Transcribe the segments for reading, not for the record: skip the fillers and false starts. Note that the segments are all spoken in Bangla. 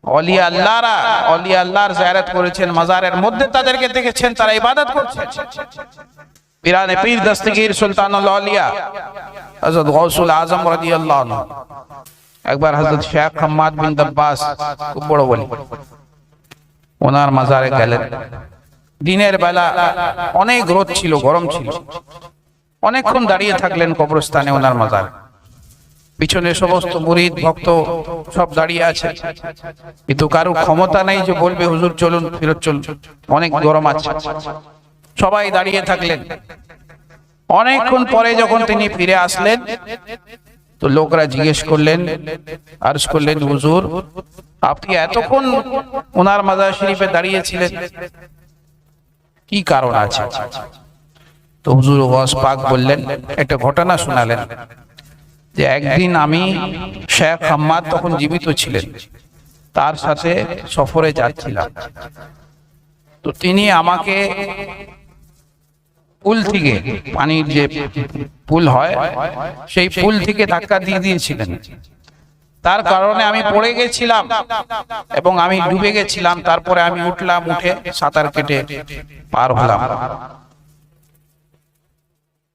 অলিয়া আল্লাহরা অলিয়া আল্লাহর জিয়ারত করেছেন, মাজারের মধ্যে তাদেরকে দেখেছেন তারা ইবাদত করছে। পিরানে পীর দস্তগীর সুলতানুল আউলিয়া হযরত গাউসুল আজম রাদিয়াল্লাহু আনহু একবার হযরত শেখ হাম্মাদ বিন দাব্বাস, খুব বড় ওলি, ওনার মাজারে গেলেন। দিনের বেলা অনেক রোদ ছিল, গরম ছিল, অনেকক্ষণ দাঁড়িয়ে থাকলেন কবরস্থানে ওনার মাজারে। পিছনে সমস্ত মুরিদ ভক্ত সব দাঁড়িয়ে আছে, কিন্তু কারো ক্ষমতা নেই যে বলবে হুজুর চলুন, ফেরত চলুন, অনেক গরম আছে। সবাই দাঁড়িয়ে থাকলেন। অনেকক্ষণ পরে যখন তিনি ফিরে আসলেন, তো লোকরা জিজ্ঞেস করলেন, আরজ করলেন, হুজুর আপনি এতক্ষণ ওনার মাজার শরীফে দাঁড়িয়েছিলেন, কি কারণ আছে? তো হুজুর গাউস পাক বললেন, একটা ঘটনা শোনালেন যে একদিন আমি, শেখ হাম্মাদ তখন জীবিত ছিলেন, তার সাথে সফরে যাচ্ছিলাম। তো তিনি আমাকে পুল থেকে, পানির যে পুল হয় সেই পুল থেকে ধাক্কা দিয়ে দিয়েছিলেন। তার কারণে আমি পড়ে গেছিলাম এবং আমি ডুবে গেছিলাম। তারপরে আমি উঠলাম, উঠে সাঁতার কেটে পার হলাম।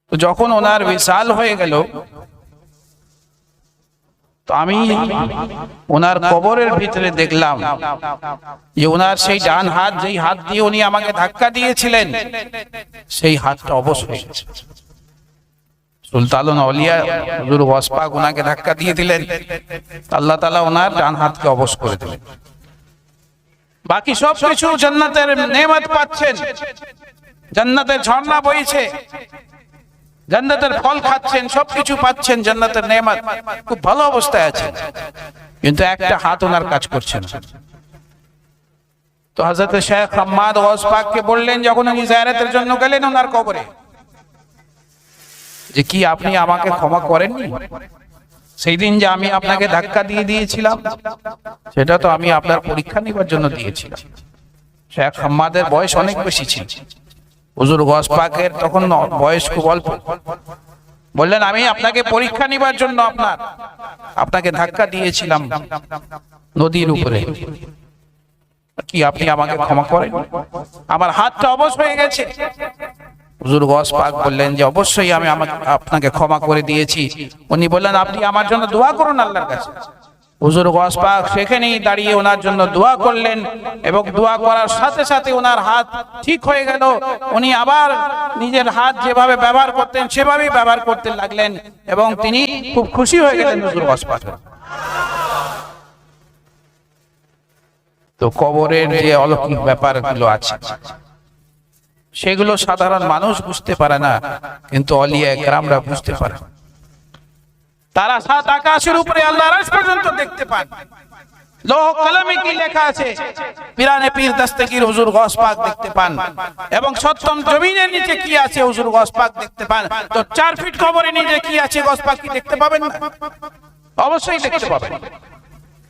তো যখন ওনার বিশাল হয়ে গেল, তো আমি ওনার কবরের ভিতরে দেখলাম যে ওনার সেই ডান হাত, যেই হাত দিয়ে উনি আমাকে ধাক্কা দিয়েছিলেন, সেই হাতটা অবশ হয়ে গেছে। সুলতানুল আউলিয়া হুজুর গাউস পাক ওনাকে ধাক্কা দিয়ে দিলেন, আল্লাহ তাআলা ওনার ডান হাতকে অবশ করে দিলেন। বাকি সব কিছু জান্নাতের নেয়ামত পাচ্ছেন, জান্নাতের ঝর্ণা বইছে, জান্নাতের ফল খাচ্ছেন, সবকিছু পাচ্ছেন, জান্নাতের নেয়ামত, খুব ভালো অবস্থায় আছেন, কিন্তু একটা হাত ওনার কাজ করছে না। তো হযরত শেখ হাম্মাদ গাউস পাককে বললেন, যখন উনি জিয়ারতের জন্য গেলেন ওনার কবরে, যে কি আপনি আমাকে ক্ষমা করেননি? সেই দিন যে আমি আপনাকে ধাক্কা দিয়ে দিয়েছিলাম, সেটা তো আমি আপনার পরীক্ষা নেবার জন্য দিয়েছিলাম। শেখ হাম্মাদের বয়স অনেক বেশি ছিল, হুজুর গাউস পাকের তখন বয়স খুব অল্প। বললেন, আমি আপনাকে পরীক্ষা নিবার জন্য আপনাকে ধাক্কা দিয়েছিলাম নদীর উপরে, কি আপনি আমাকে ক্ষমা করেন? আমার হাতটা অবশ হয়ে গেছে। হুজুর গাউস পাক বললেন যে অবশ্যই আমি আপনাকে ক্ষমা করে দিয়েছি। উনি বললেন, আপনি আমার জন্য দোয়া করুন আল্লাহর কাছে। হুজুর গাউস পাক সেখানেই দাঁড়িয়ে ওনার জন্য দোয়া করলেন, এবং দোয়া করার সাথে সাথে ওনার হাত ঠিক হয়ে গেল। উনি আবার নিজের হাত যেভাবে ব্যবহার করতেন সেভাবেই ব্যবহার করতে লাগলেন, এবং তিনি খুব খুশি হয়ে গেলেন হুজুর গাউস পাক। তো কবরের যে অলৌকিক ব্যাপারগুলো আছে, সেগুলো সাধারণ মানুষ বুঝতে পারে না, কিন্তু আউলিয়া কেরামরা বুঝতে পারে। তারা সাত আকাশের উপরে আল্লাহর আরশ পর্যন্ত দেখতে পান। লৌহ কলমে কি লেখা আছে, পিরানে পীর দস্তগীর হুজুর গাউস পাক দেখতে পান, এবং সপ্তম জমিনের নিচে কি আছে হুজুর গাউস পাক দেখতে পান। তো 4 ফিট কবরের নিচে কি আছে গাউস পাক কি দেখতে পাবেন না? অবশ্যই দেখতে পাবেন।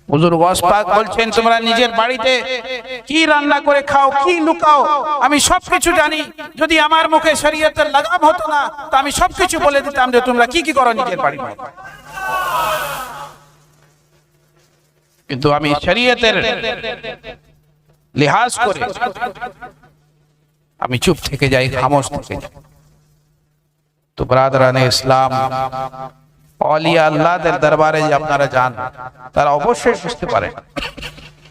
হুজুর গাউস পাক বলছেন, তোমরা নিজের বাড়িতে কি রান্না করে খাও, কি লুকাও, আমি সবকিছু জানি। যদি আমার মুখে শরীয়তের লাগাম হতো না, তো আমি সবকিছু বলে দিতাম যে তোমরা কি কি করো নিজের বাড়িতে। কিন্তু আমি শরীয়তের লিহাজ করে আমি চুপ থেকে যাই, খামোশ থেকে যাই। তো ব্রাদারানে ইসলাম, আউলিয়া আল্লাহদের দরবারে যে আপনারা যান, তারা অবশ্যই বুঝতে পারেন